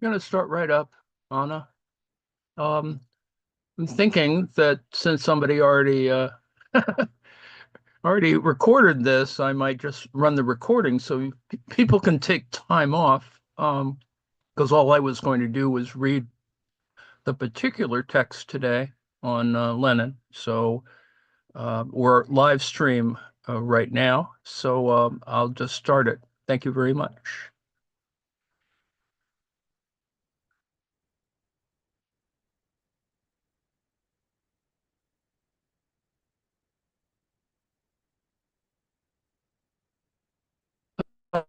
going to start right up, Anna. I'm thinking that since somebody already recorded this, I might just run the recording so people can take time off. Because all I was going to do was read the particular text today on Lenin. So we're live stream right now. So I'll just start it. Thank you very much.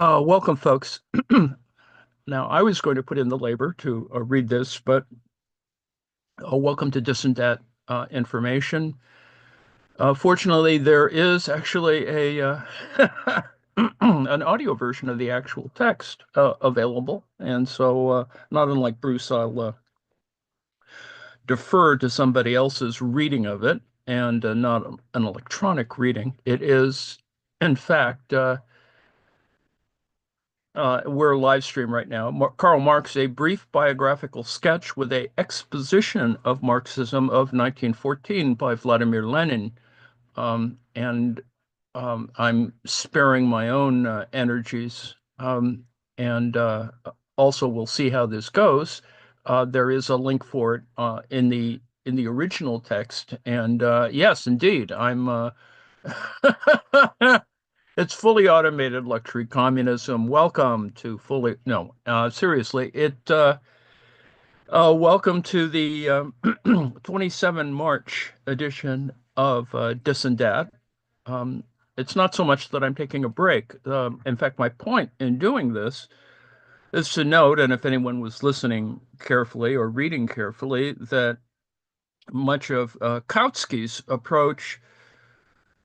Welcome, folks. Now, I was going to put in the labor to read this, but welcome to dis&dat information. Fortunately, there is actually an audio version of the actual text available, and so not unlike Bruce, I'll defer to somebody else's reading of it, and not an electronic reading. It is, in fact, we're live stream right now. Karl Marx, a brief biographical sketch with a exposition of Marxism of 1914 by Vladimir Lenin. And I'm sparing my own energies. And also we'll see how this goes. There is a link for it in the original text. And yes, indeed, I'm It's fully automated luxury communism. Welcome to fully, no, seriously, welcome to the 27 March edition of Dis and Dat. It's not so much that I'm taking a break. In fact, my point in doing this is to note, and if anyone was listening carefully or reading carefully, that much of Kautsky's approach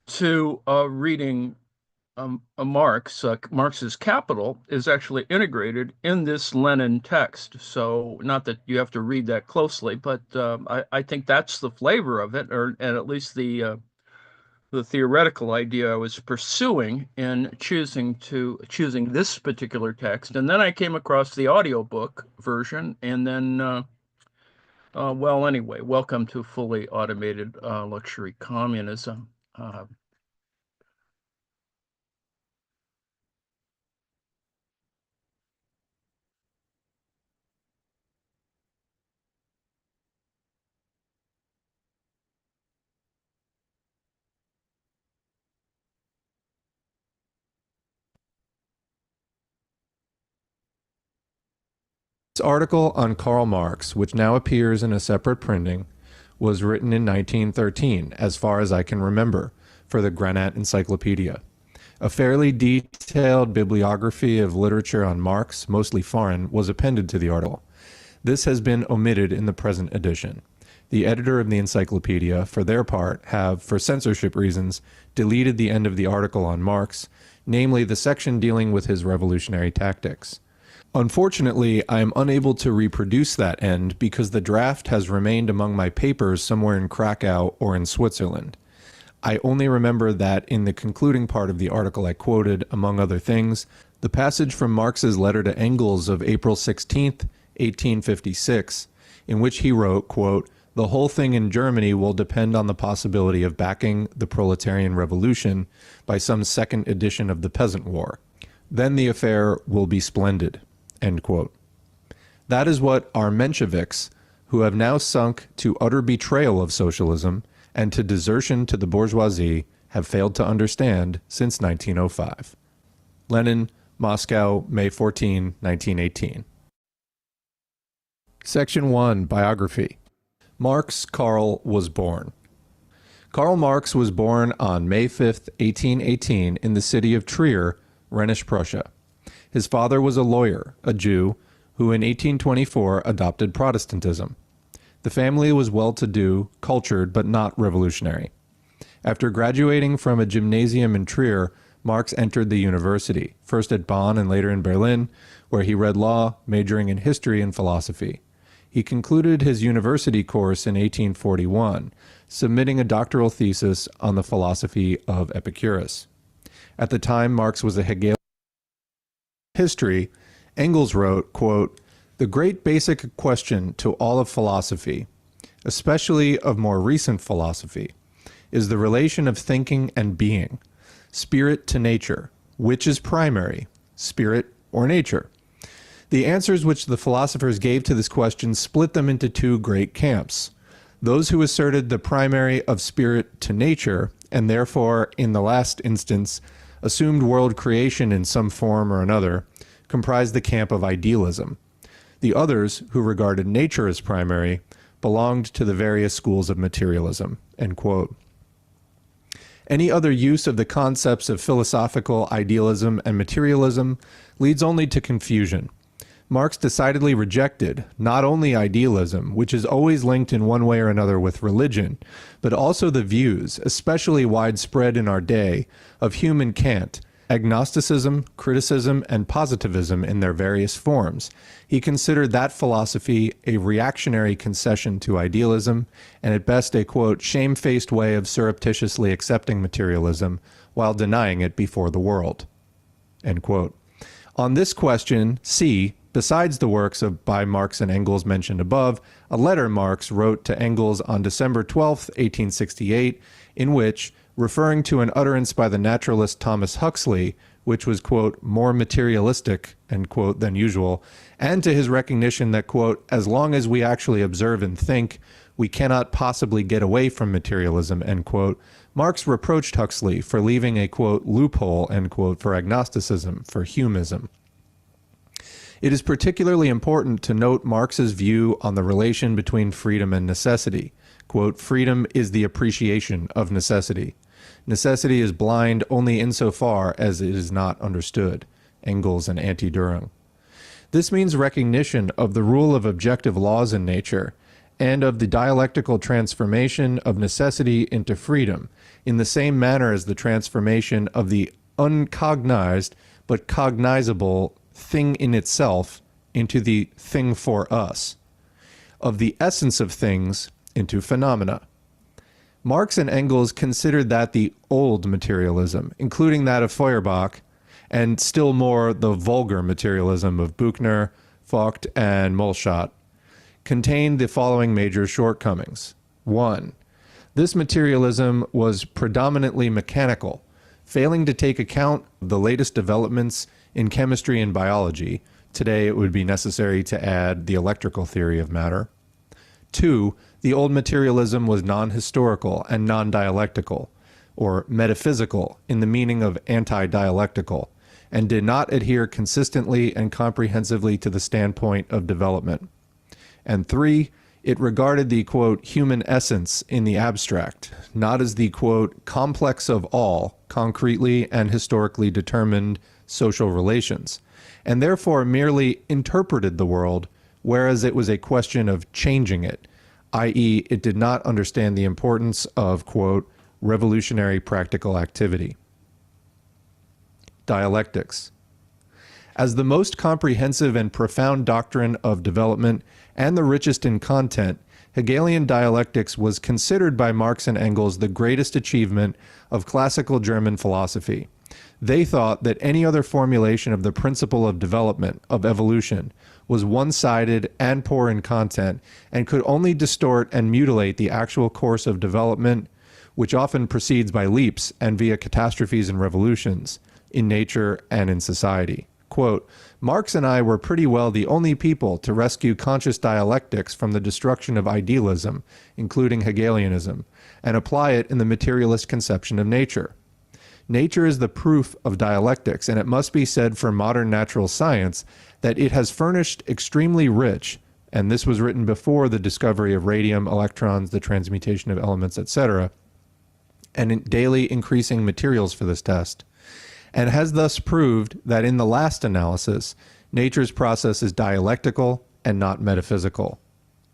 to reading Marx's Capital is actually integrated in this Lenin text. So not that you have to read that closely, but I think that's the flavor of it, and at least the theoretical idea I was pursuing in choosing this particular text. And then I came across the audiobook version, and then well, anyway, welcome to fully automated luxury communism. This article on Karl Marx, which now appears in a separate printing, was written in 1913, as far as I can remember, for the Granat Encyclopedia. A fairly detailed bibliography of literature on Marx, mostly foreign, was appended to the article. This has been omitted in the present edition. The editor of the encyclopedia, for their part, have, for censorship reasons, deleted the end of the article on Marx, namely the section dealing with his revolutionary tactics. Unfortunately, I am unable to reproduce that end because the draft has remained among my papers somewhere in Krakow or in Switzerland. I only remember that in the concluding part of the article I quoted, among other things, the passage from Marx's letter to Engels of April 16, 1856, in which he wrote, quote, "The whole thing in Germany will depend on the possibility of backing the proletarian revolution by some second edition of the Peasant War. Then the affair will be splendid." End quote. That is what our Mensheviks, who have now sunk to utter betrayal of socialism and to desertion to the bourgeoisie, have failed to understand since 1905. Lenin, Moscow, May 14, 1918. Section 1, Biography. Marx Karl was born. Karl Marx was born on May 5, 1818, in the city of Trier, Rhenish Prussia. His father was a lawyer, a Jew, who in 1824 adopted Protestantism. The family was well-to-do, cultured, but not revolutionary. After graduating from a gymnasium in Trier, Marx entered the university, first at Bonn and later in Berlin, where he read law, majoring in history and philosophy. He concluded his university course in 1841, submitting a doctoral thesis on the philosophy of Epicurus. At the time, Marx was a Hegelian history. Engels wrote, quote, The great basic question to all of philosophy, especially of more recent philosophy, is the relation of thinking and being, spirit to nature, which is primary, spirit or nature. The answers which the philosophers gave to this question split them into two great camps. Those who asserted the primary of spirit to nature, and therefore, in the last instance, assumed world creation in some form or another, comprised the camp of idealism. The others, who regarded nature as primary, belonged to the various schools of materialism." End quote. Any other use of the concepts of philosophical idealism and materialism leads only to confusion. Marx decidedly rejected not only idealism, which is always linked in one way or another with religion, but also the views, especially widespread in our day, of Hume and Kant, agnosticism, criticism, and positivism in their various forms. He considered that philosophy a reactionary concession to idealism, and at best a, quote, shamefaced way of surreptitiously accepting materialism while denying it before the world, end quote. On this question, see, besides the works by Marx and Engels mentioned above, a letter Marx wrote to Engels on December 12, 1868, in which, referring to an utterance by the naturalist Thomas Huxley, which was, quote, more materialistic, end quote, than usual, and to his recognition that, quote, as long as we actually observe and think, we cannot possibly get away from materialism, end quote, Marx reproached Huxley for leaving a, quote, loophole, end quote, for agnosticism, for Humism. It is particularly important to note Marx's view on the relation between freedom and necessity. Quote, freedom is the appreciation of necessity. Necessity is blind only insofar as it is not understood. Engels and Anti-Durang. This means recognition of the rule of objective laws in nature and of the dialectical transformation of necessity into freedom in the same manner as the transformation of the uncognized but cognizable thing in itself into the thing for us, of the essence of things into phenomena. Marx and Engels considered that the old materialism, including that of Feuerbach, and still more the vulgar materialism of Buchner, Vogt, and Molschat, contained the following major shortcomings. 1. This materialism was predominantly mechanical, failing to take account of the latest developments in chemistry and biology. Today it would be necessary to add the electrical theory of matter. 2. The old materialism was non-historical and non-dialectical, or metaphysical in the meaning of anti-dialectical, and did not adhere consistently and comprehensively to the standpoint of development. And 3. It regarded the, quote, human essence in the abstract, not as the, quote, complex of all concretely and historically determined social relations, and therefore merely interpreted the world, whereas it was a question of changing it, i.e., it did not understand the importance of, quote, revolutionary practical activity. Dialectics. As the most comprehensive and profound doctrine of development and the richest in content, Hegelian dialectics was considered by Marx and Engels the greatest achievement of classical German philosophy. They thought that any other formulation of the principle of development, of evolution, was one-sided and poor in content, and could only distort and mutilate the actual course of development, which often proceeds by leaps and via catastrophes and revolutions, in nature and in society. Quote, Marx and I were pretty well the only people to rescue conscious dialectics from the destruction of idealism, including Hegelianism, and apply it in the materialist conception of nature. Nature is the proof of dialectics, and it must be said for modern natural science that it has furnished extremely rich, and this was written before the discovery of radium, electrons, the transmutation of elements, etc., and in daily increasing materials for this test, and has thus proved that in the last analysis, nature's process is dialectical and not metaphysical.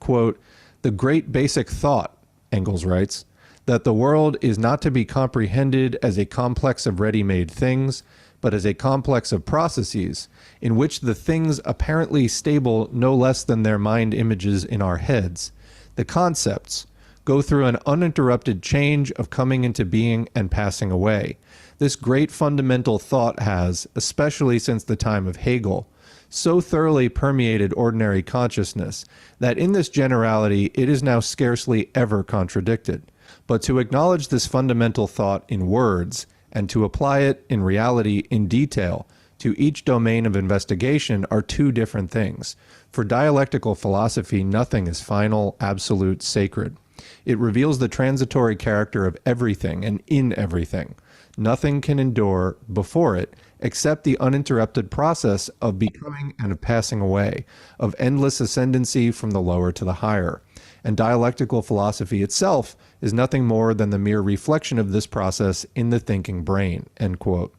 Quote, the great basic thought, Engels writes, that the world is not to be comprehended as a complex of ready-made things, but as a complex of processes, in which the things apparently stable no less than their mind images in our heads, the concepts, go through an uninterrupted change of coming into being and passing away. This great fundamental thought has, especially since the time of Hegel, so thoroughly permeated ordinary consciousness that in this generality it is now scarcely ever contradicted. But to acknowledge this fundamental thought in words, and to apply it in reality in detail to each domain of investigation are two different things. For dialectical philosophy, nothing is final, absolute, sacred. It reveals the transitory character of everything and in everything. Nothing can endure before it except the uninterrupted process of becoming and of passing away, of endless ascendancy from the lower to the higher. And dialectical philosophy itself is nothing more than the mere reflection of this process in the thinking brain, end quote.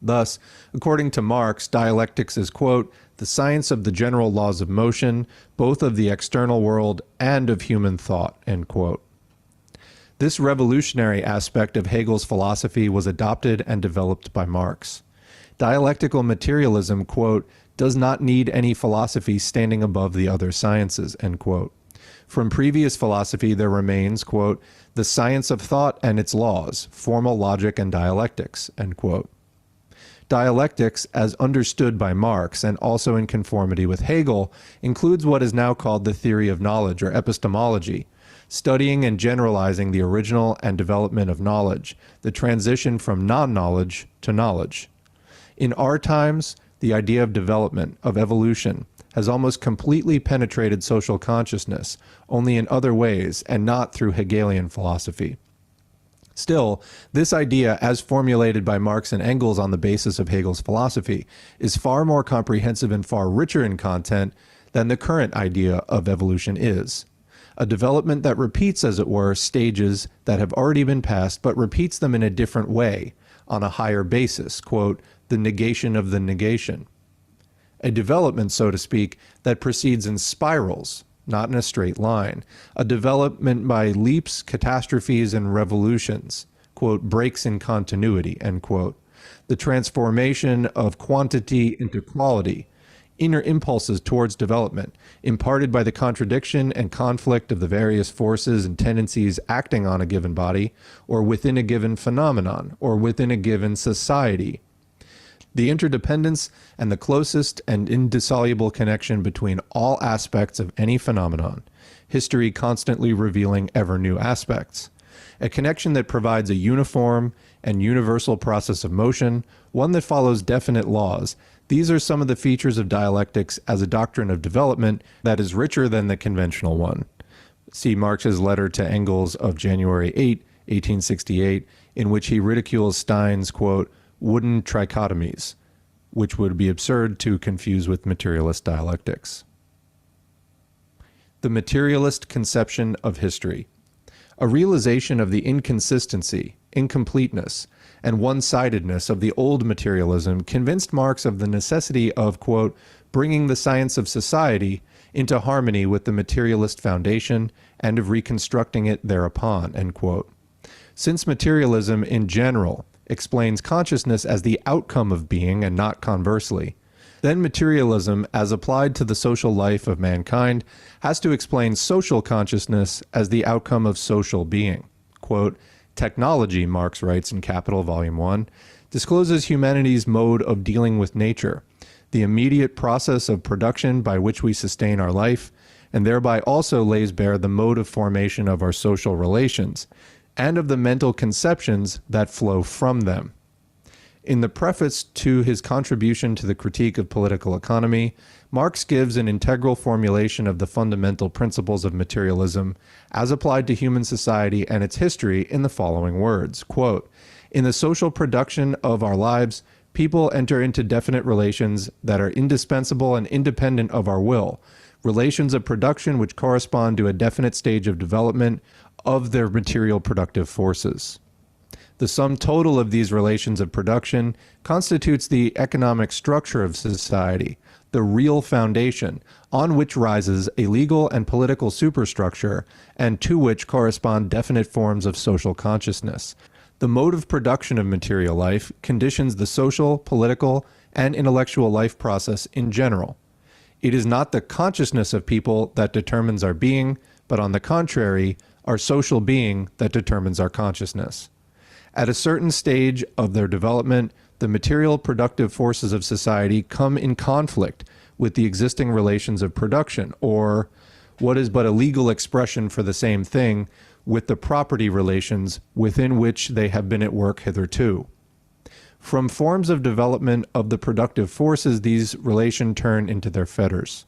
Thus, according to Marx, dialectics is, quote, the science of the general laws of motion, both of the external world and of human thought, end quote. This revolutionary aspect of Hegel's philosophy was adopted and developed by Marx. Dialectical materialism, quote, does not need any philosophy standing above the other sciences, end quote. From previous philosophy there remains, quote, the science of thought and its laws, formal logic and dialectics, end quote. Dialectics, as understood by Marx and also in conformity with Hegel, includes what is now called the theory of knowledge or epistemology, studying and generalizing the original and development of knowledge, the transition from non-knowledge to knowledge. In our times, the idea of development, of evolution, has almost completely penetrated social consciousness, only in other ways and not through Hegelian philosophy. Still, this idea, as formulated by Marx and Engels on the basis of Hegel's philosophy, is far more comprehensive and far richer in content than the current idea of evolution is. A development that repeats, as it were, stages that have already been passed, but repeats them in a different way, on a higher basis, quote, the negation of the negation. A development, so to speak, that proceeds in spirals, not in a straight line. A development by leaps, catastrophes, and revolutions, quote, breaks in continuity, end quote. The transformation of quantity into quality, inner impulses towards development, imparted by the contradiction and conflict of the various forces and tendencies acting on a given body, or within a given phenomenon, or within a given society. The interdependence and the closest and indissoluble connection between all aspects of any phenomenon, history constantly revealing ever new aspects. A connection that provides a uniform and universal process of motion, one that follows definite laws. These are some of the features of dialectics as a doctrine of development that is richer than the conventional one. See Marx's letter to Engels of January 8, 1868, in which he ridicules Stein's, quote, wooden trichotomies, which would be absurd to confuse with materialist dialectics. The materialist conception of history. A realization of the inconsistency, incompleteness, and one-sidedness of the old materialism convinced Marx of the necessity of, quote, bringing the science of society into harmony with the materialist foundation and of reconstructing it thereupon, end quote. Since materialism in general explains consciousness as the outcome of being and not conversely, then materialism, as applied to the social life of mankind, has to explain social consciousness as the outcome of social being. Quote, technology, Marx writes in Capital, Volume 1, discloses humanity's mode of dealing with nature, the immediate process of production by which we sustain our life, and thereby also lays bare the mode of formation of our social relations, and of the mental conceptions that flow from them. In the preface to his contribution to the critique of political economy, Marx gives an integral formulation of the fundamental principles of materialism as applied to human society and its history in the following words, quote, in the social production of our lives, people enter into definite relations that are indispensable and independent of our will, relations of production which correspond to a definite stage of development of their material productive forces. The sum total of these relations of production constitutes the economic structure of society, the real foundation on which rises a legal and political superstructure and to which correspond definite forms of social consciousness. The mode of production of material life conditions the social, political, and intellectual life process in general. It is not the consciousness of people that determines our being, but on the contrary, our social being that determines our consciousness. At a certain stage of their development, the material productive forces of society come in conflict with the existing relations of production, or what is but a legal expression for the same thing, with the property relations within which they have been at work hitherto. From forms of development of the productive forces, these relations turn into their fetters.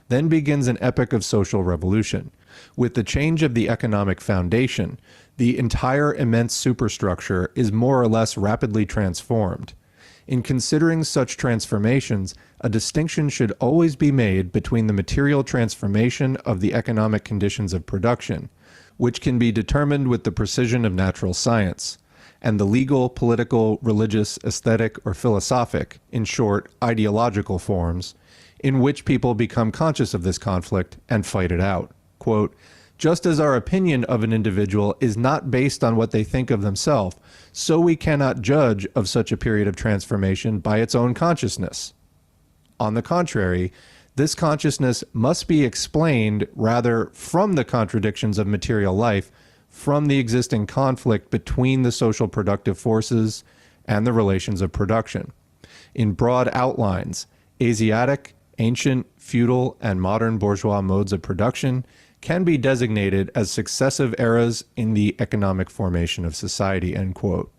Then begins an epoch of social revolution. With the change of the economic foundation, the entire immense superstructure is more or less rapidly transformed. In considering such transformations, a distinction should always be made between the material transformation of the economic conditions of production, which can be determined with the precision of natural science, and the legal, political, religious, aesthetic, or philosophic, in short, ideological forms, in which people become conscious of this conflict and fight it out. Quote, just as our opinion of an individual is not based on what they think of themselves, so we cannot judge of such a period of transformation by its own consciousness. On the contrary, this consciousness must be explained rather from the contradictions of material life, from the existing conflict between the social productive forces and the relations of production. In broad outlines, Asiatic, ancient, feudal, and modern bourgeois modes of production can be designated as successive eras in the economic formation of society, end quote.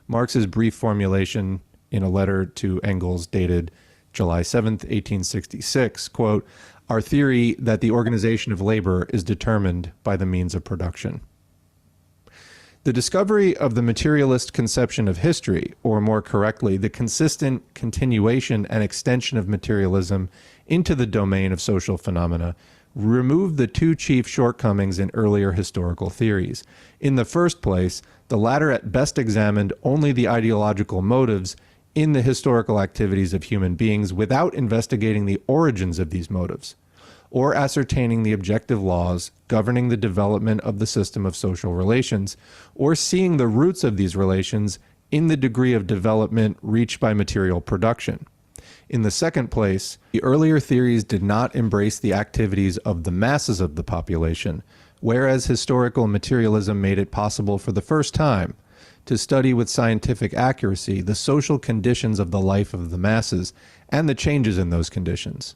Marx's brief formulation in a letter to Engels dated July 7th, 1866, quote, our theory that the organization of labor is determined by the means of production. The discovery of the materialist conception of history, or more correctly, the consistent continuation and extension of materialism into the domain of social phenomena, removed the two chief shortcomings in earlier historical theories. In the first place, the latter at best examined only the ideological motives in the historical activities of human beings without investigating the origins of these motives, or ascertaining the objective laws governing the development of the system of social relations, or seeing the roots of these relations in the degree of development reached by material production. In the second place, the earlier theories did not embrace the activities of the masses of the population, whereas historical materialism made it possible for the first time to study with scientific accuracy the social conditions of the life of the masses and the changes in those conditions.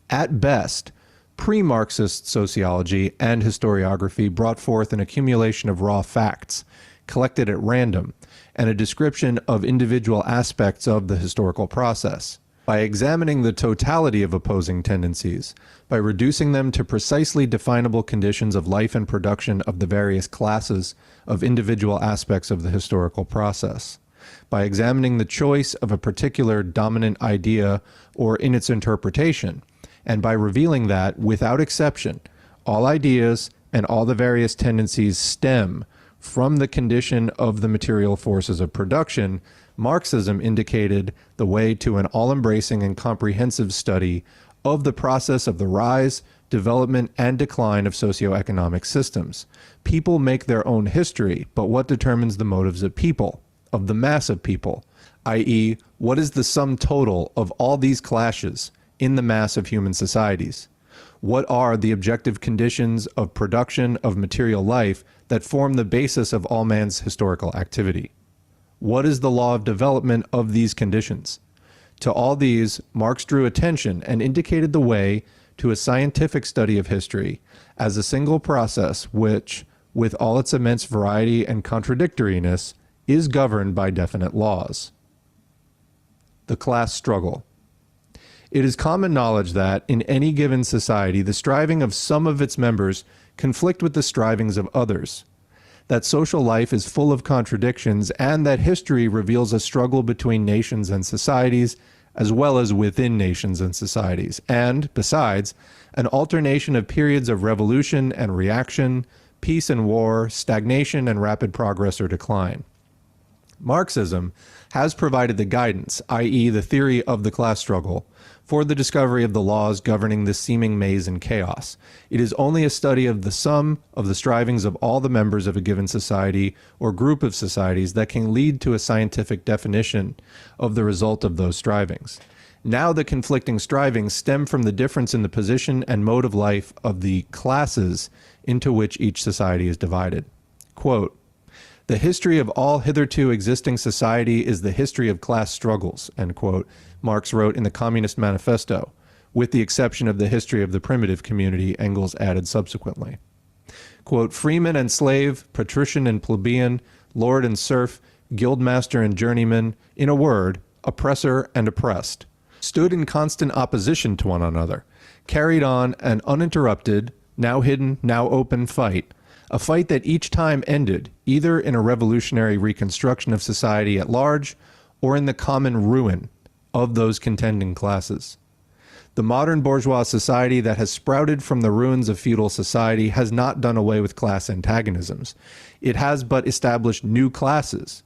At best, pre-Marxist sociology and historiography brought forth an accumulation of raw facts, collected at random, and a description of individual aspects of the historical process. By examining the totality of opposing tendencies, by reducing them to precisely definable conditions of life and production of the various classes of individual aspects of the historical process, by examining the choice of a particular dominant idea or in its interpretation, and by revealing that, without exception, all ideas and all the various tendencies stem from the condition of the material forces of production, Marxism indicated the way to an all-embracing and comprehensive study of the process of the rise, development, and decline of socioeconomic systems. People make their own history, but what determines the motives of people, of the mass of people, i.e., what is the sum total of all these clashes in the mass of human societies? What are the objective conditions of production of material life that form the basis of all man's historical activity? What is the law of development of these conditions? To all these, Marx drew attention and indicated the way to a scientific study of history as a single process which, with all its immense variety and contradictoriness, is governed by definite laws. The class struggle. It is common knowledge that, in any given society, the striving of some of its members conflict with the strivings of others, that social life is full of contradictions, and that history reveals a struggle between nations and societies, as well as within nations and societies, and, besides, an alternation of periods of revolution and reaction, peace and war, stagnation and rapid progress or decline. Marxism has provided the guidance, i.e. the theory of the class struggle, for the discovery of the laws governing this seeming maze and chaos. It is only a study of the sum of the strivings of all the members of a given society or group of societies that can lead to a scientific definition of the result of those strivings. Now the conflicting strivings stem from the difference in the position and mode of life of the classes into which each society is divided. Quote, The history of all hitherto existing society is the history of class struggles, end quote, Marx wrote in the Communist Manifesto, with the exception of the history of the primitive community, Engels added subsequently. Quote, freeman and slave, patrician and plebeian, lord and serf, guildmaster and journeyman, in a word, oppressor and oppressed, stood in constant opposition to one another, carried on an uninterrupted, now hidden, now open fight, a fight that each time ended either in a revolutionary reconstruction of society at large or in the common ruin of those contending classes. The modern bourgeois society that has sprouted from the ruins of feudal society has not done away with class antagonisms. It has but established new classes,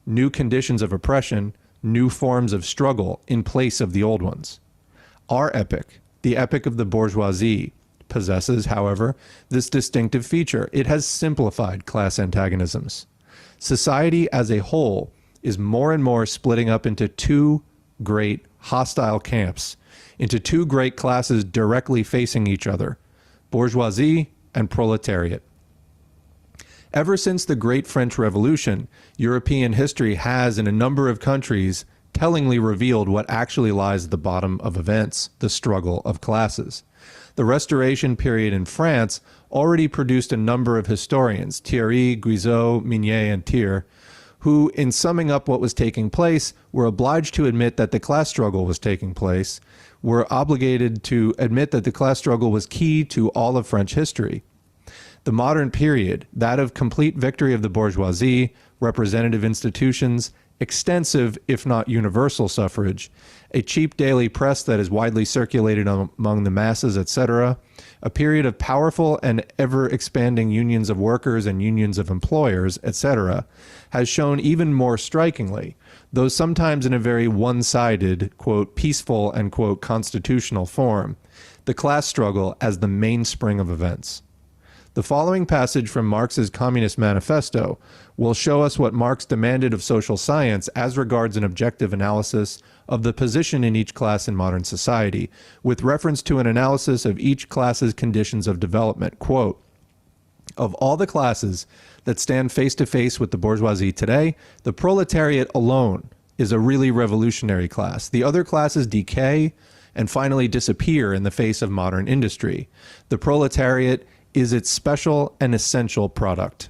new conditions of oppression, new forms of struggle in place of the old ones. Our epoch, the epoch of the bourgeoisie, possesses, however, this distinctive feature. It has simplified class antagonisms. Society as a whole is more and more splitting up into two great hostile camps, into two great classes directly facing each other, bourgeoisie and proletariat. Ever since the Great French Revolution, European history has, in a number of countries, tellingly revealed what actually lies at the bottom of events, the struggle of classes. The Restoration period in France already produced a number of historians, Thierry, Guizot, Mignet, and Thiers, who, in summing up what was taking place, were obliged to admit that the class struggle was taking place, were obligated to admit that the class struggle was key to all of French history. The modern period, that of complete victory of the bourgeoisie, representative institutions, extensive, if not universal suffrage, a cheap daily press that is widely circulated among the masses, etc., a period of powerful and ever-expanding unions of workers and unions of employers, etc., has shown even more strikingly, though sometimes in a very one-sided, quote, peaceful and, quote, constitutional form, the class struggle as the mainspring of events. The following passage from Marx's Communist Manifesto will show us what Marx demanded of social science as regards an objective analysis of the position in each class in modern society, with reference to an analysis of each class's conditions of development. Quote, of all the classes that stand face to face with the bourgeoisie today, the proletariat alone is a really revolutionary class. The other classes decay and finally disappear in the face of modern industry. The proletariat is its special and essential product.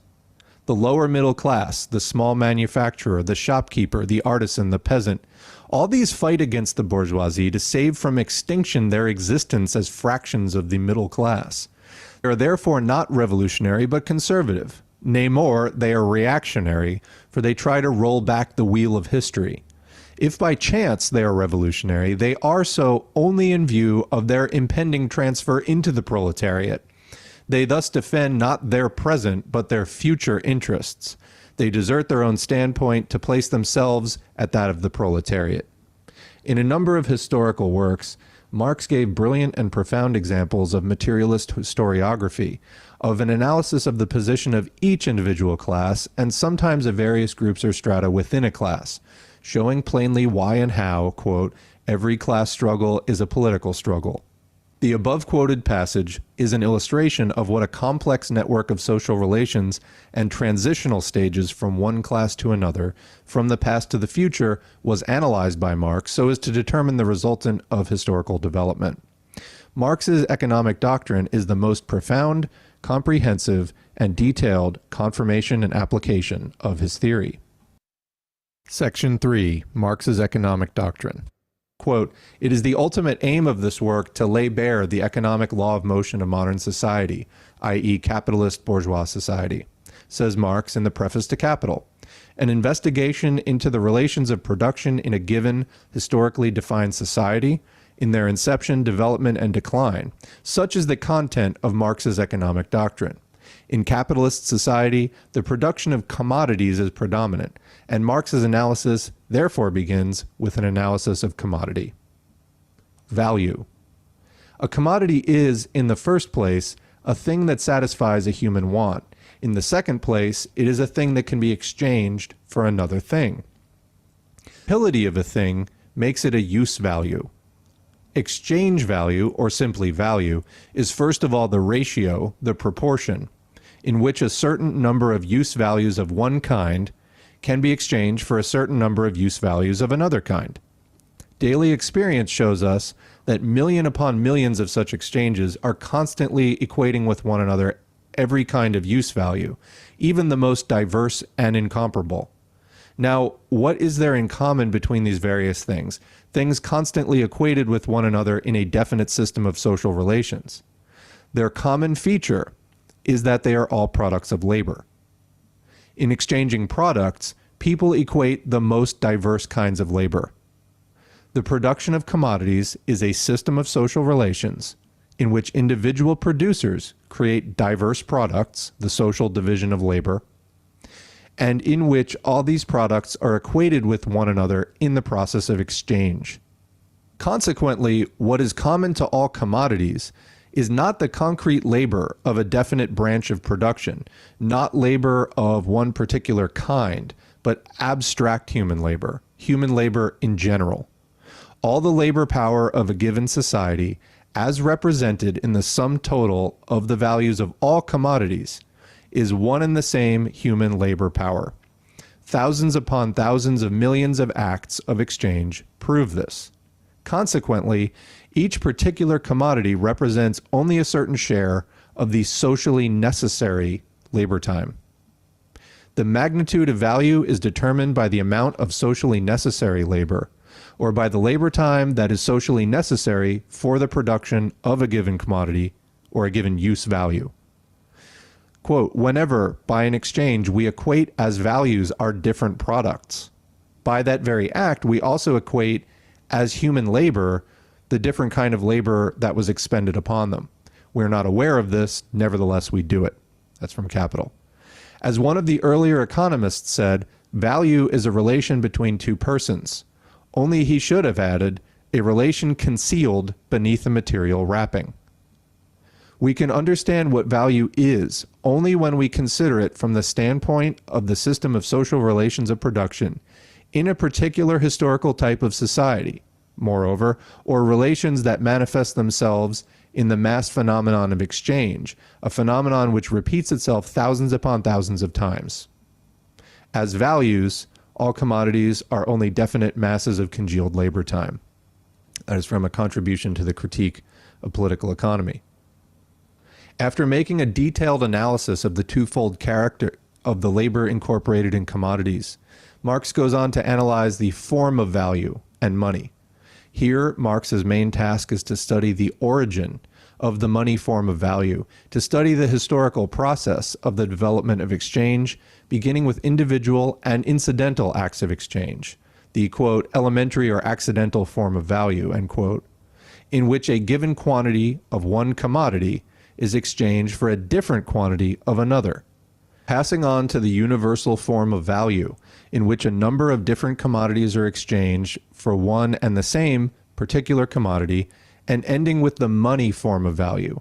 The lower middle class, the small manufacturer, the shopkeeper, the artisan, the peasant, all these fight against the bourgeoisie to save from extinction their existence as fractions of the middle class. They are therefore not revolutionary but conservative. Nay more, they are reactionary, for they try to roll back the wheel of history. If by chance they are revolutionary, they are so only in view of their impending transfer into the proletariat. They thus defend not their present, but their future interests. They desert their own standpoint to place themselves at that of the proletariat. In a number of historical works, Marx gave brilliant and profound examples of materialist historiography, of an analysis of the position of each individual class, and sometimes of various groups or strata within a class, showing plainly why and how, quote, every class struggle is a political struggle. The above-quoted passage is an illustration of what a complex network of social relations and transitional stages from one class to another, from the past to the future, was analyzed by Marx so as to determine the resultant of historical development. Marx's economic doctrine is the most profound, comprehensive, and detailed confirmation and application of his theory. Section 3. Marx's economic doctrine. Quote, it is the ultimate aim of this work to lay bare the economic law of motion of modern society, i.e. capitalist bourgeois society, says Marx in the preface to Capital. An investigation into the relations of production in a given historically defined society, in their inception, development, and decline. Such is the content of Marx's economic doctrine. In capitalist society, the production of commodities is predominant, and Marx's analysis therefore begins with an analysis of commodity. Value. A commodity is, in the first place, a thing that satisfies a human want. In the second place, it is a thing that can be exchanged for another thing. Utility of a thing makes it a use value. Exchange value, or simply value, is first of all the ratio, the proportion. in which a certain number of use values of one kind can be exchanged for a certain number of use values of another kind. Daily experience shows us that million upon millions of such exchanges are constantly equating with one another every kind of use value, even the most diverse and incomparable. Now, what is there in common between these various things? Things constantly equated with one another in a definite system of social relations. Their common feature is that they are all products of labor. In exchanging products, people equate the most diverse kinds of labor. The production of commodities is a system of social relations in which individual producers create diverse products, the social division of labor, and in which all these products are equated with one another in the process of exchange. Consequently, what is common to all commodities is not the concrete labor of a definite branch of production, not labor of one particular kind, but abstract human labor in general. All the labor power of a given society, as represented in the sum total of the values of all commodities, is one and the same human labor power. Thousands upon thousands of millions of acts of exchange prove this. Consequently, each particular commodity represents only a certain share of the socially necessary labor time. The magnitude of value is determined by the amount of socially necessary labor, or by the labor time that is socially necessary for the production of a given commodity or a given use value. Quote, whenever, by an exchange, we equate as values our different products, by that very act, we also equate as human labor the different kind of labor that was expended upon them. We're not aware of this, nevertheless we do it. That's from Capital. As one of the earlier economists said, value is a relation between two persons. Only he should have added, a relation concealed beneath a material wrapping. We can understand what value is only when we consider it from the standpoint of the system of social relations of production in a particular historical type of society, moreover, or relations that manifest themselves in the mass phenomenon of exchange, a phenomenon which repeats itself thousands upon thousands of times. As values, all commodities are only definite masses of congealed labor time. That is from a contribution to the Critique of Political Economy. After making a detailed analysis of the twofold character of the labor incorporated in commodities, Marx goes on to analyze the form of value and money. Here, Marx's main task is to study the origin of the money form of value, to study the historical process of the development of exchange, beginning with individual and incidental acts of exchange, the, quote, elementary or accidental form of value, end quote, in which a given quantity of one commodity is exchanged for a different quantity of another, passing on to the universal form of value, in which a number of different commodities are exchanged for one and the same particular commodity, and ending with the money form of value,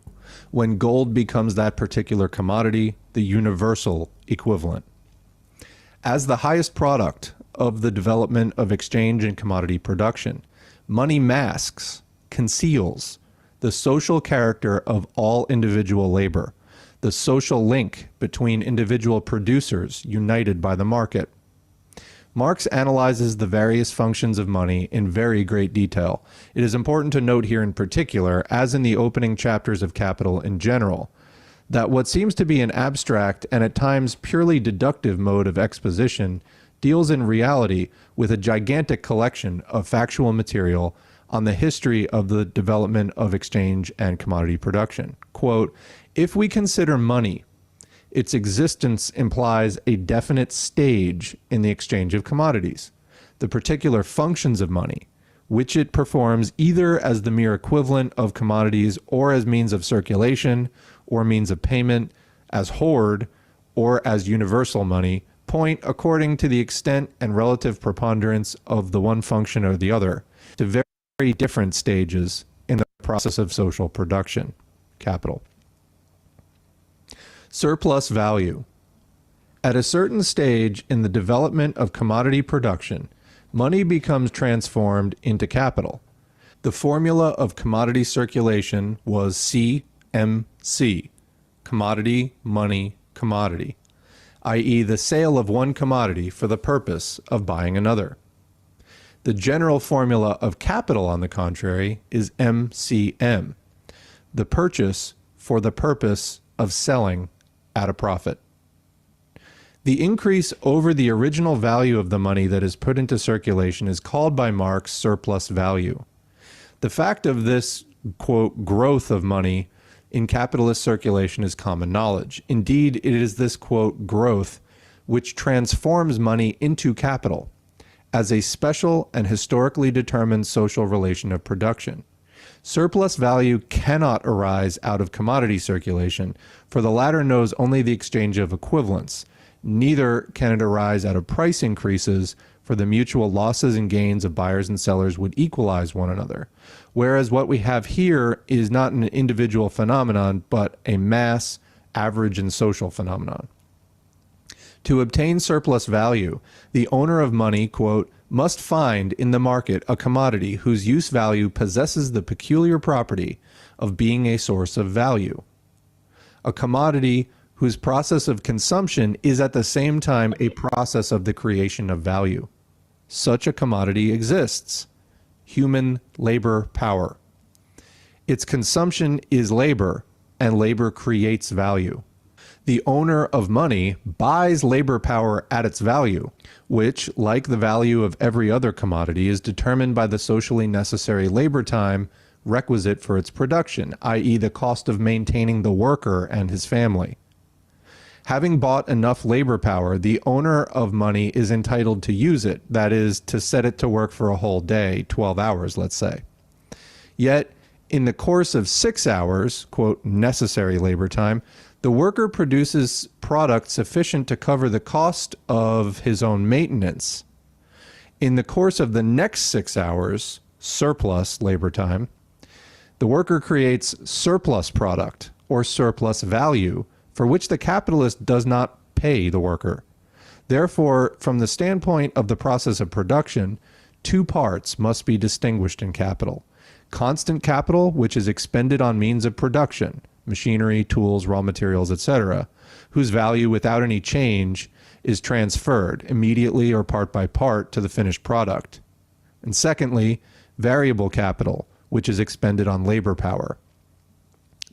when gold becomes that particular commodity, the universal equivalent. As the highest product of the development of exchange and commodity production, money masks, conceals, the social character of all individual labor, the social link between individual producers united by the market. Marx analyzes the various functions of money in very great detail. It is important to note here in particular, as in the opening chapters of Capital in general, that what seems to be an abstract and at times purely deductive mode of exposition deals in reality with a gigantic collection of factual material on the history of the development of exchange and commodity production. Quote, if we consider money, its existence implies a definite stage in the exchange of commodities, the particular functions of money, which it performs either as the mere equivalent of commodities or as means of circulation or means of payment, as hoard or as universal money, point according to the extent and relative preponderance of the one function or the other, to very different stages in the process of social production. Capital. Surplus value. At a certain stage in the development of commodity production, money becomes transformed into capital. The formula of commodity circulation was CMC, commodity, money, commodity, i.e., the sale of one commodity for the purpose of buying another. The general formula of capital, on the contrary, is MCM, the purchase for the purpose of selling at a profit. The increase over the original value of the money that is put into circulation is called by Marx surplus value. The fact of this, quote, growth of money in capitalist circulation is common knowledge. Indeed, it is this, quote, growth which transforms money into capital as a special and historically determined social relation of production. Surplus value cannot arise out of commodity circulation, for the latter knows only the exchange of equivalents. Neither can it arise out of price increases, for the mutual losses and gains of buyers and sellers would equalize one another. Whereas what we have here is not an individual phenomenon, but a mass, average, and social phenomenon. To obtain surplus value, the owner of money, quote, must find in the market a commodity whose use value possesses the peculiar property of being a source of value. A commodity whose process of consumption is at the same time a process of the creation of value. Such a commodity exists: human labor power. Its consumption is labor, and labor creates value. The owner of money buys labor power at its value, which, like the value of every other commodity, is determined by the socially necessary labor time requisite for its production, i.e., the cost of maintaining the worker and his family. Having bought enough labor power, the owner of money is entitled to use it, that is, to set it to work for a whole day, 12 hours, let's say. Yet, in the course of 6 hours, quote, necessary labor time, the worker produces product sufficient to cover the cost of his own maintenance. In the course of the next 6 hours, surplus labor time, the worker creates surplus product or surplus value for which the capitalist does not pay the worker. Therefore, from the standpoint of the process of production, two parts must be distinguished in capital: constant capital, which is expended on means of production, machinery, tools, raw materials, etc., whose value without any change is transferred immediately or part by part to the finished product. And secondly, variable capital, which is expended on labor power.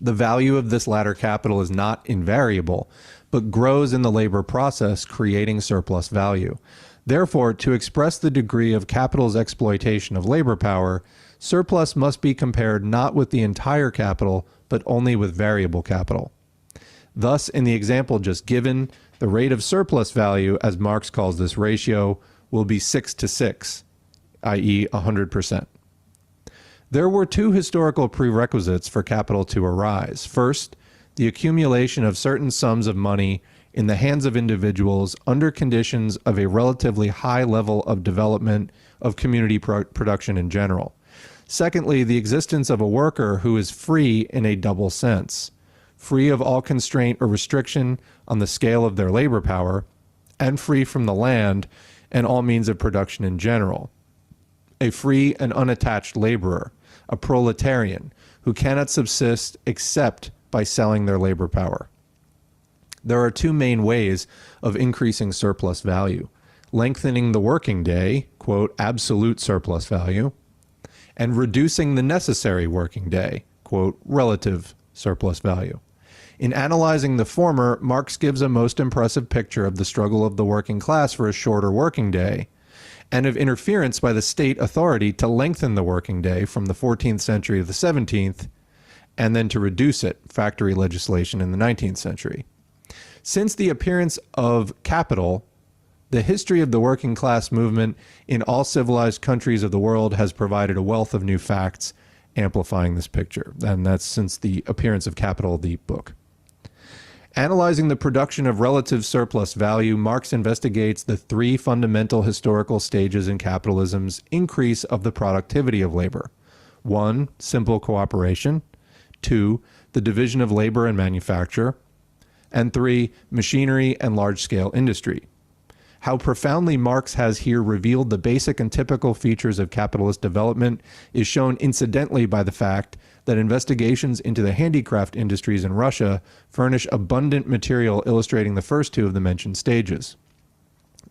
The value of this latter capital is not invariable, but grows in the labor process, creating surplus value. Therefore, to express the degree of capital's exploitation of labor power, surplus must be compared not with the entire capital, but only with variable capital. Thus, in the example just given, the rate of surplus value, as Marx calls this ratio, will be 6 to 6, i.e. 100%. There were two historical prerequisites for capital to arise. First, the accumulation of certain sums of money in the hands of individuals under conditions of a relatively high level of development of community production in general. Secondly, the existence of a worker who is free in a double sense: free of all constraint or restriction on the scale of their labor power, and free from the land and all means of production in general. A free and unattached laborer, a proletarian, who cannot subsist except by selling their labor power. There are two main ways of increasing surplus value: lengthening the working day, quote, absolute surplus value, and reducing the necessary working day, quote, relative surplus value. In analyzing the former, Marx gives a most impressive picture of the struggle of the working class for a shorter working day, and of interference by the state authority to lengthen the working day from the 14th century to the 17th, and then to reduce it, factory legislation in the 19th century. Since the appearance of capital, the history of the working class movement in all civilized countries of the world has provided a wealth of new facts amplifying this picture. And that's since the appearance of Capital, the book. Analyzing the production of relative surplus value, Marx investigates the three fundamental historical stages in capitalism's increase of the productivity of labor. 1, simple cooperation. 2, the division of labor and manufacture. And 3, machinery and large-scale industry. How profoundly Marx has here revealed the basic and typical features of capitalist development is shown incidentally by the fact that investigations into the handicraft industries in Russia furnish abundant material illustrating the first two of the mentioned stages.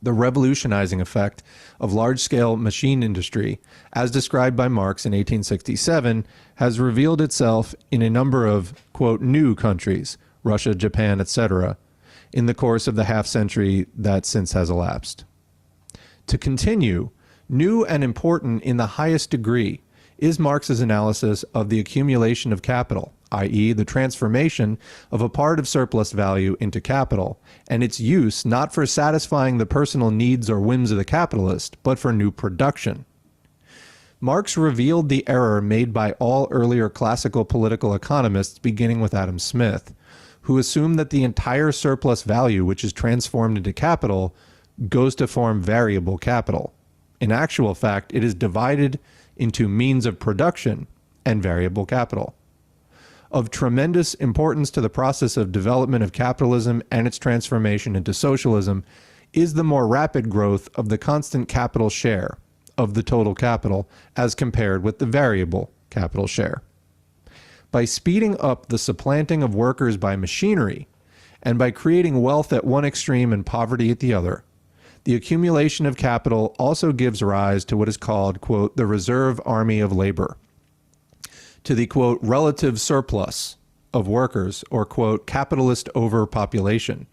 The revolutionizing effect of large-scale machine industry, as described by Marx in 1867, has revealed itself in a number of, quote, new countries, Russia, Japan, etc., in the course of the half-century that since has elapsed. To continue, new and important in the highest degree is Marx's analysis of the accumulation of capital, i.e. the transformation of a part of surplus value into capital, and its use not for satisfying the personal needs or whims of the capitalist, but for new production. Marx revealed the error made by all earlier classical political economists, beginning with Adam Smith, who assumed that the entire surplus value which is transformed into capital goes to form variable capital. In actual fact, it is divided into means of production and variable capital. Of tremendous importance to the process of development of capitalism and its transformation into socialism is the more rapid growth of the constant capital share of the total capital as compared with the variable capital share. By speeding up the supplanting of workers by machinery, and by creating wealth at one extreme and poverty at the other, the accumulation of capital also gives rise to what is called, quote, the reserve army of labor, to the, quote, relative surplus of workers, or, quote, capitalist overpopulation,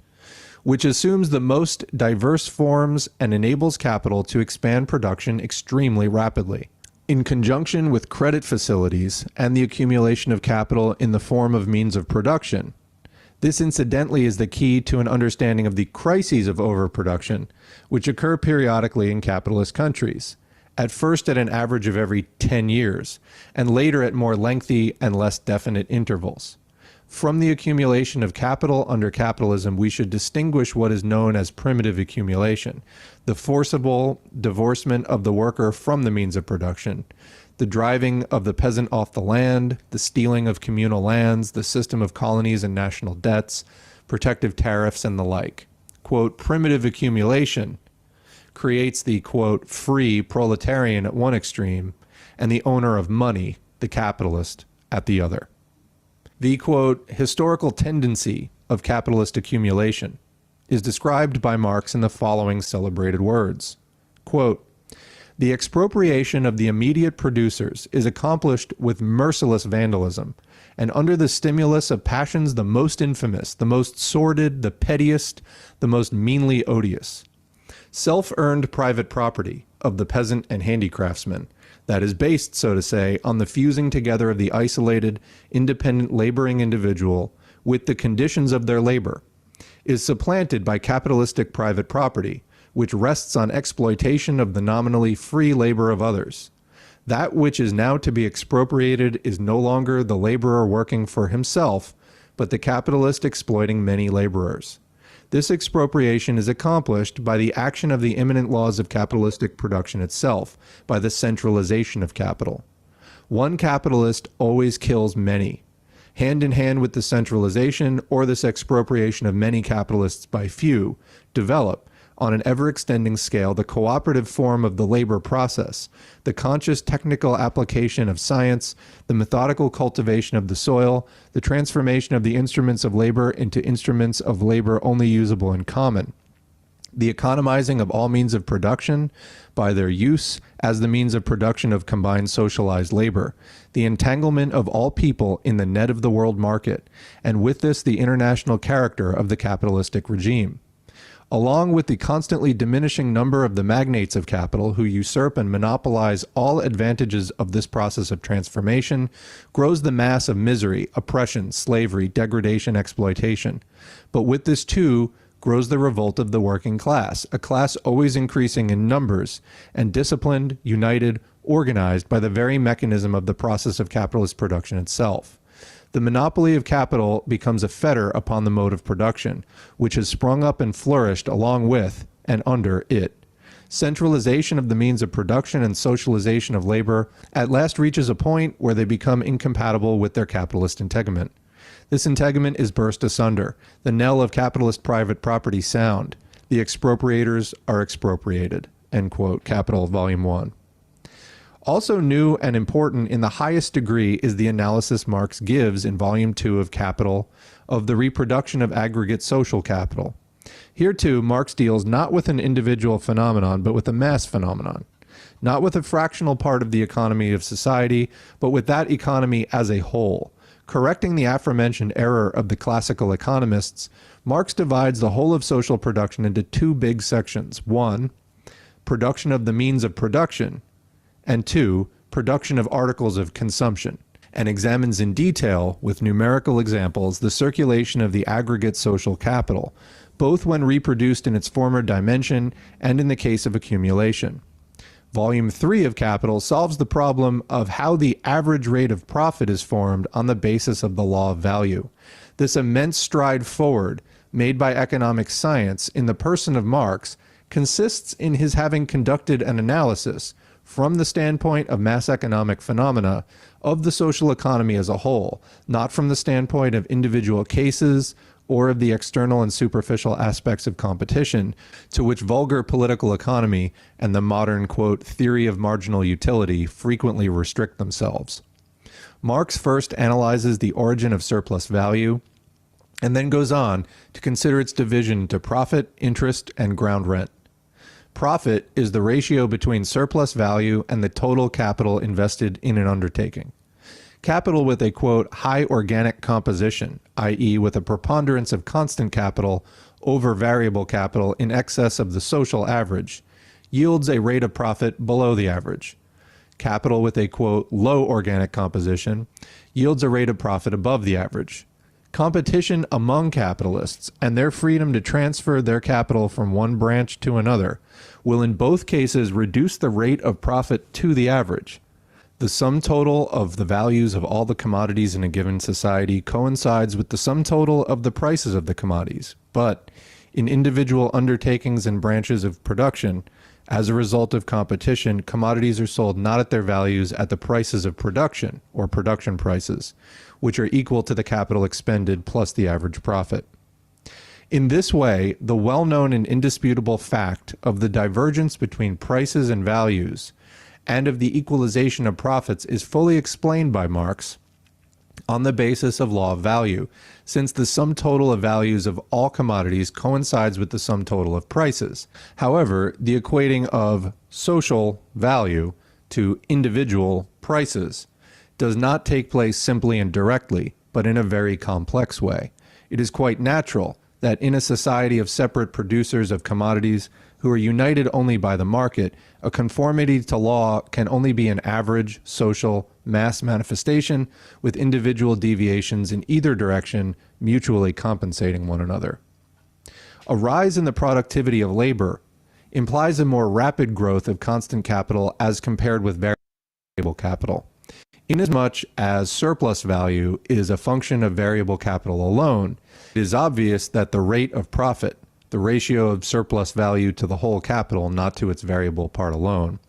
which assumes the most diverse forms and enables capital to expand production extremely rapidly. In conjunction with credit facilities and the accumulation of capital in the form of means of production, this incidentally is the key to an understanding of the crises of overproduction, which occur periodically in capitalist countries, at first at an average of every 10 years, and later at more lengthy and less definite intervals. From the accumulation of capital under capitalism, we should distinguish what is known as primitive accumulation, the forcible divorcement of the worker from the means of production, the driving of the peasant off the land, the stealing of communal lands, the system of colonies and national debts, protective tariffs, and the like. Quote, primitive accumulation creates the, quote, free proletarian at one extreme and the owner of money, the capitalist, at the other. The, quote, historical tendency of capitalist accumulation is described by Marx in the following celebrated words. Quote, the expropriation of the immediate producers is accomplished with merciless vandalism, and under the stimulus of passions the most infamous, the most sordid, the pettiest, the most meanly odious. Self-earned private property of the peasant and handicraftsman, that is based, so to say, on the fusing together of the isolated, independent laboring individual with the conditions of their labor, is supplanted by capitalistic private property, which rests on exploitation of the nominally free labor of others. That which is now to be expropriated is no longer the laborer working for himself, but the capitalist exploiting many laborers. This expropriation is accomplished by the action of the immanent laws of capitalistic production itself, by the centralization of capital. One capitalist always kills many. Hand in hand with the centralization or this expropriation of many capitalists by few, develop, on an ever-extending scale, the cooperative form of the labor process, the conscious technical application of science, the methodical cultivation of the soil, the transformation of the instruments of labor into instruments of labor only usable in common, the economizing of all means of production by their use as the means of production of combined socialized labor, the entanglement of all people in the net of the world market, and with this the international character of the capitalistic regime. Along with the constantly diminishing number of the magnates of capital who usurp and monopolize all advantages of this process of transformation, grows the mass of misery, oppression, slavery, degradation, exploitation. But with this too grows the revolt of the working class, a class always increasing in numbers and disciplined, united, organized by the very mechanism of the process of capitalist production itself. The monopoly of capital becomes a fetter upon the mode of production, which has sprung up and flourished along with and under it. Centralization of the means of production and socialization of labor at last reaches a point where they become incompatible with their capitalist integument. This integument is burst asunder, the knell of capitalist private property sound. The expropriators are expropriated, end quote, Capital, Volume 1. Also new and important in the highest degree is the analysis Marx gives in Volume 2 of Capital of the reproduction of aggregate social capital. Here too, Marx deals not with an individual phenomenon, but with a mass phenomenon. Not with a fractional part of the economy of society, but with that economy as a whole. Correcting the aforementioned error of the classical economists, Marx divides the whole of social production into two big sections. One, production of the means of production, and two, production of articles of consumption, and examines in detail, with numerical examples, the circulation of the aggregate social capital, both when reproduced in its former dimension and in the case of accumulation. Volume 3 of Capital solves the problem of how the average rate of profit is formed on the basis of the law of value. This immense stride forward made by economic science in the person of Marx consists in his having conducted an analysis from the standpoint of mass economic phenomena of the social economy as a whole, not from the standpoint of individual cases or of the external and superficial aspects of competition, to which vulgar political economy and the modern, quote, theory of marginal utility frequently restrict themselves. Marx first analyzes the origin of surplus value, and then goes on to consider its division into profit, interest, and ground rent. Profit is the ratio between surplus value and the total capital invested in an undertaking. Capital with a, quote, high organic composition, i.e. with a preponderance of constant capital over variable capital in excess of the social average, yields a rate of profit below the average. Capital with a, quote, low organic composition yields a rate of profit above the average. Competition among capitalists and their freedom to transfer their capital from one branch to another will in both cases reduce the rate of profit to the average. The sum total of the values of all the commodities in a given society coincides with the sum total of the prices of the commodities, but in individual undertakings and branches of production, as a result of competition, commodities are sold not at their values at the prices of production, or production prices, which are equal to the capital expended plus the average profit. In this way, the well-known and indisputable fact of the divergence between prices and values and of the equalization of profits is fully explained by Marx on the basis of law of value, since the sum total of values of all commodities coincides with the sum total of prices. However, the equating of social value to individual prices does not take place simply and directly, but in a very complex way. It is quite natural that in a society of separate producers of commodities who are united only by the market, a conformity to law can only be an average, social, mass manifestation with individual deviations in either direction mutually compensating one another. A rise in the productivity of labor implies a more rapid growth of constant capital as compared with variable capital. Inasmuch as surplus value is a function of variable capital alone, it is obvious that the rate of profit, the ratio of surplus value to the whole capital, not to its variable part alone,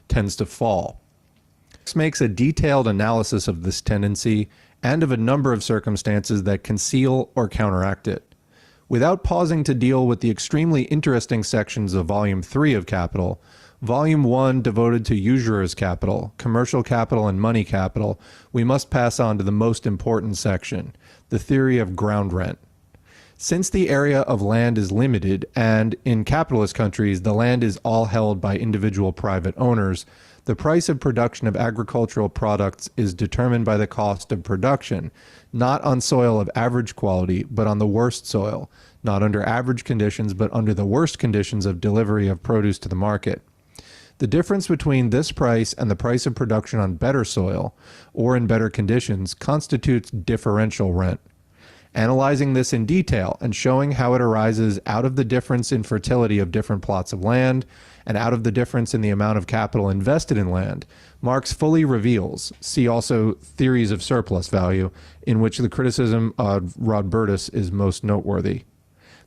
tends to fall. Marx makes a detailed analysis of this tendency and of a number of circumstances that conceal or counteract it. Without pausing to deal with the extremely interesting sections of Volume 3 of Capital, Volume 1 devoted to usurer's capital, commercial capital, and money capital, we must pass on to the most important section, the theory of ground rent. Since the area of land is limited, and in capitalist countries the land is all held by individual private owners, the price of production of agricultural products is determined by the cost of production, not on soil of average quality, but on the worst soil, not under average conditions, but under the worst conditions of delivery of produce to the market. The difference between this price and the price of production on better soil, or in better conditions, constitutes differential rent. Analyzing this in detail and showing how it arises out of the difference in fertility of different plots of land and out of the difference in the amount of capital invested in land, Marx fully reveals, see also Theories of Surplus Value, in which the criticism of Rodbertus is most noteworthy.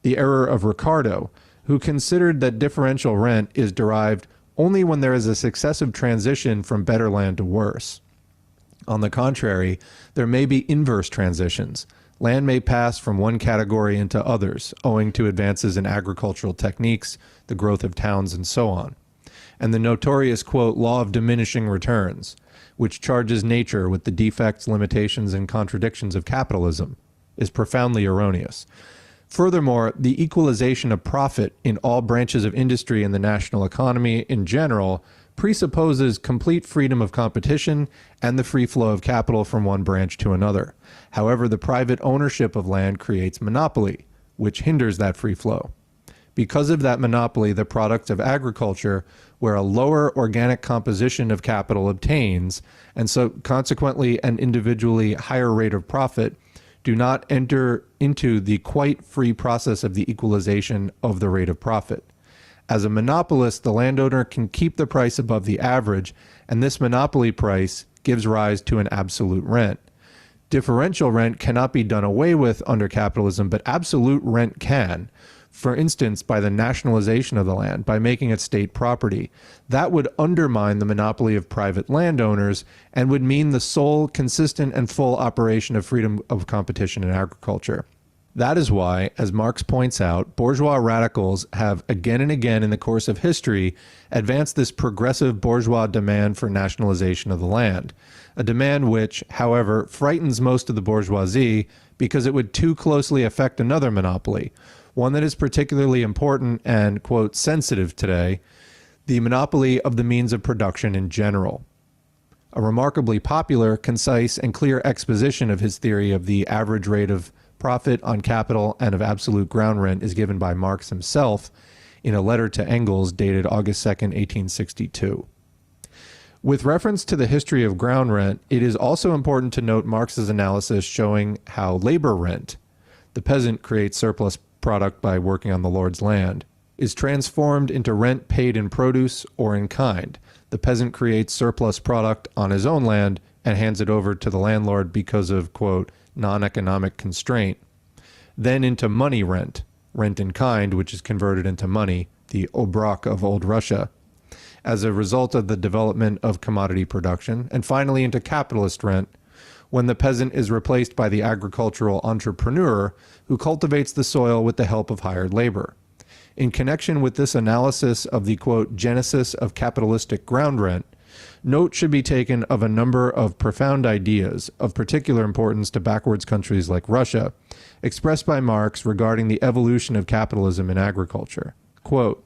The error of Ricardo, who considered that differential rent is derived only when there is a successive transition from better land to worse. On the contrary, there may be inverse transitions. Land may pass from one category into others, owing to advances in agricultural techniques, the growth of towns, and so on. And the notorious, quote, law of diminishing returns, which charges nature with the defects, limitations, and contradictions of capitalism, is profoundly erroneous. Furthermore, the equalization of profit in all branches of industry and the national economy in general presupposes complete freedom of competition and the free flow of capital from one branch to another. However, the private ownership of land creates monopoly, which hinders that free flow. Because of that monopoly, the products of agriculture, where a lower organic composition of capital obtains, and so consequently an individually higher rate of profit, do not enter into the quite free process of the equalization of the rate of profit. As a monopolist, the landowner can keep the price above the average, and this monopoly price gives rise to an absolute rent. Differential rent cannot be done away with under capitalism, but absolute rent can. For instance, by the nationalization of the land, by making it state property. That would undermine the monopoly of private landowners and would mean the sole, consistent, and full operation of freedom of competition in agriculture. That is why, as Marx points out, bourgeois radicals have again and again in the course of history advanced this progressive bourgeois demand for nationalization of the land, a demand which, however, frightens most of the bourgeoisie because it would too closely affect another monopoly, one that is particularly important and, quote, sensitive today, the monopoly of the means of production in general. A remarkably popular, concise, and clear exposition of his theory of the average rate of profit on capital and of absolute ground rent is given by Marx himself in a letter to Engels dated August 2nd, 1862. With reference to the history of ground rent, it is also important to note Marx's analysis showing how labor rent, the peasant creates surplus product by working on the Lord's land, is transformed into rent paid in produce or in kind. The peasant creates surplus product on his own land and hands it over to the landlord because of, quote, non-economic constraint. Then into money rent, rent in kind, which is converted into money, the obrok of old Russia, as a result of the development of commodity production, and finally into capitalist rent, when the peasant is replaced by the agricultural entrepreneur who cultivates the soil with the help of hired labor. In connection with this analysis of the, quote, genesis of capitalistic ground rent, note should be taken of a number of profound ideas of particular importance to backwards countries like Russia, expressed by Marx regarding the evolution of capitalism in agriculture. Quote,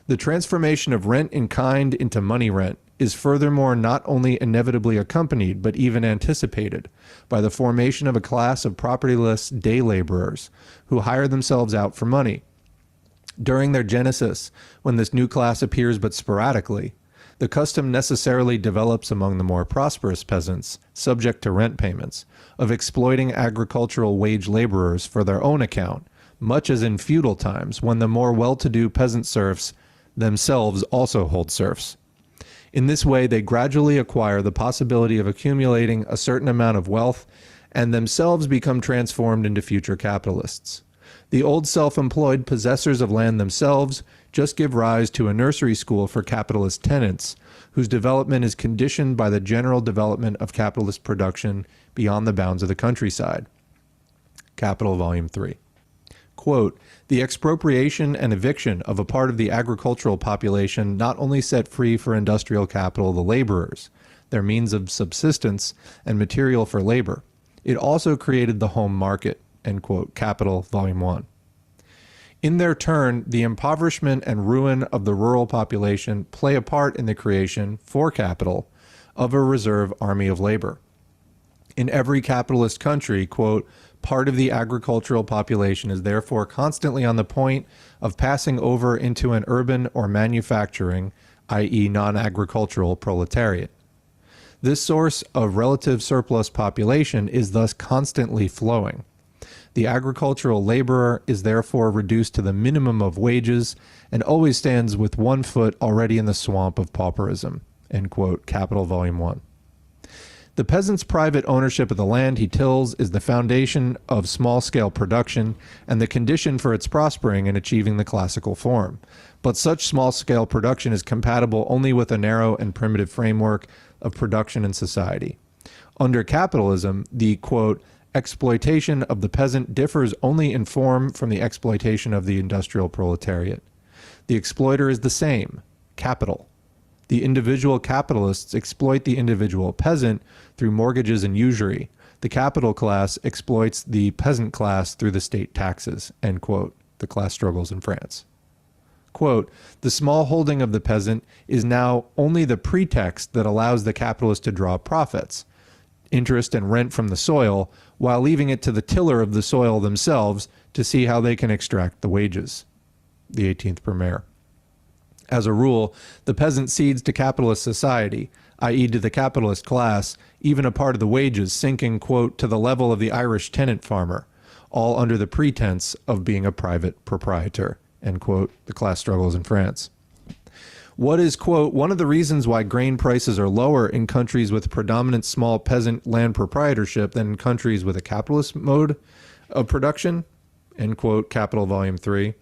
the transformation of rent in kind into money rent is furthermore not only inevitably accompanied, but even anticipated by the formation of a class of propertyless day laborers who hire themselves out for money. During their genesis, when this new class appears but sporadically, the custom necessarily develops among the more prosperous peasants, subject to rent payments, of exploiting agricultural wage laborers for their own account, much as in feudal times when the more well-to-do peasant serfs themselves also hold serfs. In this way, they gradually acquire the possibility of accumulating a certain amount of wealth and themselves become transformed into future capitalists. The old self-employed possessors of land themselves just give rise to a nursery school for capitalist tenants, whose development is conditioned by the general development of capitalist production beyond the bounds of the countryside. Capital, Volume 3. Quote, the expropriation and eviction of a part of the agricultural population not only set free for industrial capital the laborers, their means of subsistence and material for labor, it also created the home market, end quote, Capital, Volume 1. In their turn, the impoverishment and ruin of the rural population play a part in the creation, for capital, of a reserve army of labor. In every capitalist country, quote, part of the agricultural population is therefore constantly on the point of passing over into an urban or manufacturing, i.e. non-agricultural proletariat. This source of relative surplus population is thus constantly flowing. The agricultural laborer is therefore reduced to the minimum of wages and always stands with one foot already in the swamp of pauperism, end quote, Capital, Volume 1. The peasant's private ownership of the land he tills is the foundation of small-scale production and the condition for its prospering and achieving the classical form. But such small-scale production is compatible only with a narrow and primitive framework of production and society. Under capitalism, the, quote, exploitation of the peasant differs only in form from the exploitation of the industrial proletariat. The exploiter is the same, capital. The individual capitalists exploit the individual peasant through mortgages and usury. The capital class exploits the peasant class through the state taxes, end quote. The class struggles in France. Quote, the small holding of the peasant is now only the pretext that allows the capitalist to draw profits, interest and rent from the soil, while leaving it to the tiller of the soil themselves to see how they can extract the wages. The 18th Brumaire. As a rule, the peasant cedes to capitalist society, i.e. to the capitalist class, even a part of the wages, sinking, quote, to the level of the Irish tenant farmer, all under the pretense of being a private proprietor, end quote. The class struggles in France. What is, quote, one of the reasons why grain prices are lower in countries with predominant small peasant land proprietorship than in countries with a capitalist mode of production, end quote, Capital Volume 3.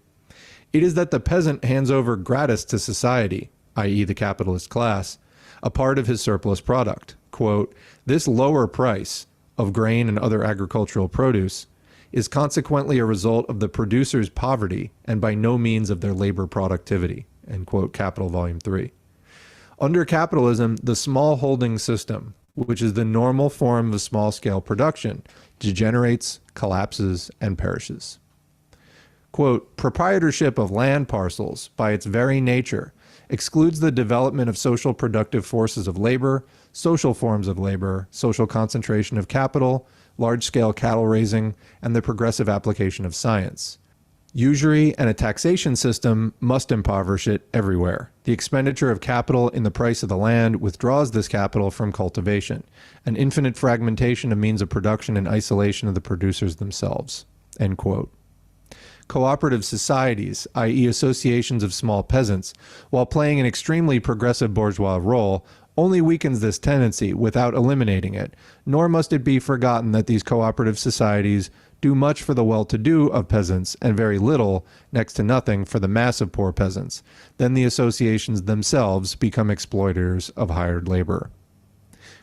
It is that the peasant hands over gratis to society, i.e. the capitalist class, a part of his surplus product. Quote, this lower price of grain and other agricultural produce is consequently a result of the producer's poverty and by no means of their labor productivity, end quote, Capital Volume 3. Under capitalism, the small holding system, which is the normal form of small-scale production, degenerates, collapses, and perishes. Quote, proprietorship of land parcels, by its very nature, excludes the development of social productive forces of labor, social forms of labor, social concentration of capital, large-scale cattle raising, and the progressive application of science. Usury and a taxation system must impoverish it everywhere. The expenditure of capital in the price of the land withdraws this capital from cultivation, an infinite fragmentation of means of production and isolation of the producers themselves, end quote. Cooperative societies, i.e. associations of small peasants, while playing an extremely progressive bourgeois role, only weakens this tendency without eliminating it, nor must it be forgotten that these cooperative societies do much for the well-to-do of peasants and very little, next to nothing, for the mass of poor peasants. Then the associations themselves become exploiters of hired labor.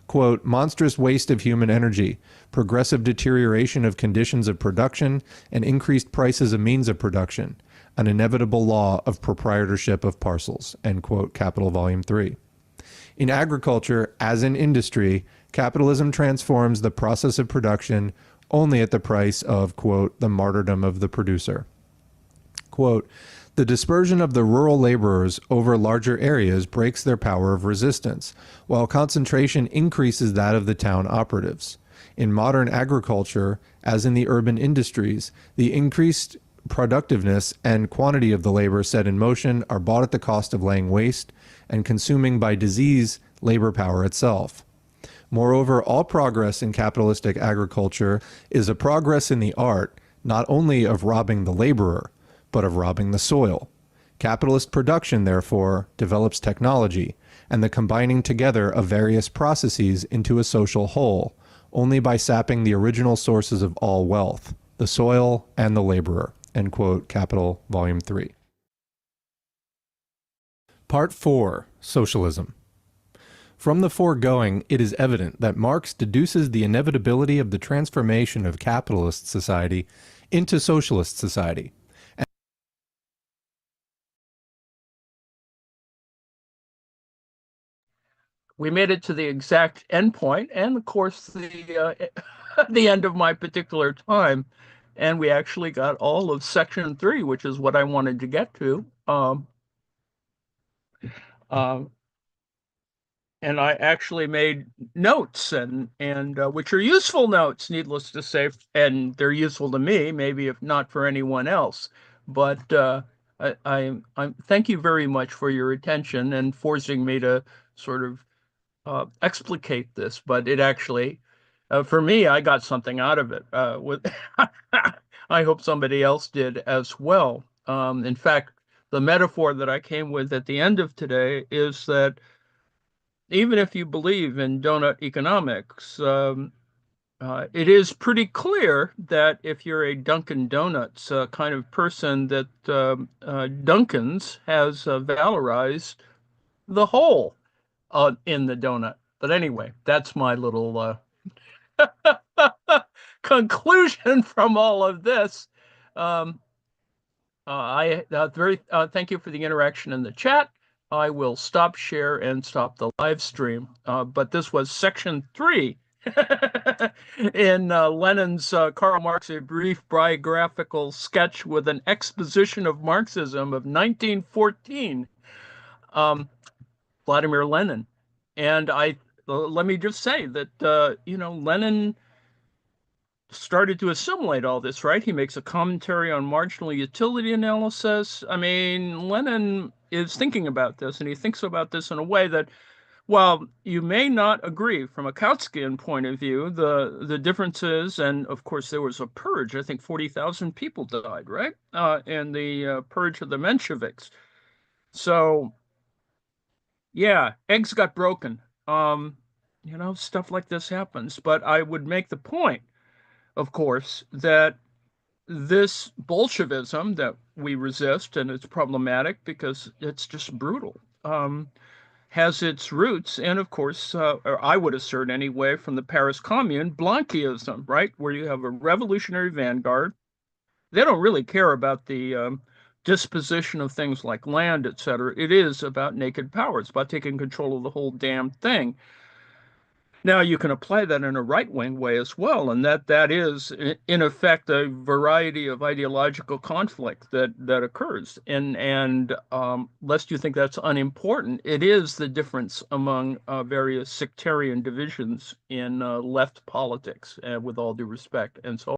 Quote, monstrous waste of human energy, progressive deterioration of conditions of production, and increased prices of means of production, an inevitable law of proprietorship of parcels, end quote, Capital Volume 3. In agriculture, as in industry, capitalism transforms the process of production only at the price of, quote, the martyrdom of the producer. Quote, the dispersion of the rural laborers over larger areas breaks their power of resistance, while concentration increases that of the town operatives. In modern agriculture, as in the urban industries, the increased productiveness and quantity of the labor set in motion are bought at the cost of laying waste and consuming by disease labor power itself. Moreover, all progress in capitalistic agriculture is a progress in the art, not only of robbing the laborer, but of robbing the soil. Capitalist production, therefore, develops technology and the combining together of various processes into a social whole, only by sapping the original sources of all wealth, the soil and the laborer, end quote, Capital, Volume 3. Part 4, Socialism. From the foregoing, it is evident that Marx deduces the inevitability of the transformation of capitalist society into socialist society. We made it to the exact endpoint, and of course the end of my particular time, and we actually got all of section 3, which is what I wanted to get to. Um, and I actually made notes, and which are useful notes, needless to say, and they're useful to me, maybe if not for anyone else. But I thank you very much for your attention and forcing me to sort of explicate this. But it actually, for me, I got something out of it. With I hope somebody else did as well. In fact, the metaphor that I came with at the end of today is that even if you believe in donut economics, it is pretty clear that if you're a Dunkin' Donuts kind of person, that Dunkin's has valorized the whole in the donut. But anyway, that's my little conclusion from all of this, um, I very thank you for the interaction in the chat. I will stop share and stop the live stream. But this was section 3 in Lenin's Karl Marx, a brief biographical sketch with an exposition of Marxism of 1914. Vladimir Lenin. And let me just say that, Lenin started to assimilate all this, right? He makes a commentary on marginal utility analysis. I mean, Lenin is thinking about this, and he thinks about this in a way that, while you may not agree from a Kautskian point of view, the differences, and of course there was a purge. I think 40,000 people died, right? In the purge of the Mensheviks. So yeah, eggs got broken. Um, stuff like this happens. But I would make the point, of course, that this Bolshevism that we resist, and it's problematic because it's just brutal, has its roots, and of course, or I would assert anyway, from the Paris Commune, Blanchism, right, where you have a revolutionary vanguard. They don't really care about the disposition of things like land, etc. It is about naked power. It's about taking control of the whole damn thing. Now you can apply that in a right-wing way as well, and that is in effect a variety of ideological conflict that occurs. And lest you think that's unimportant, it is the difference among various sectarian divisions in left politics, with all due respect. And so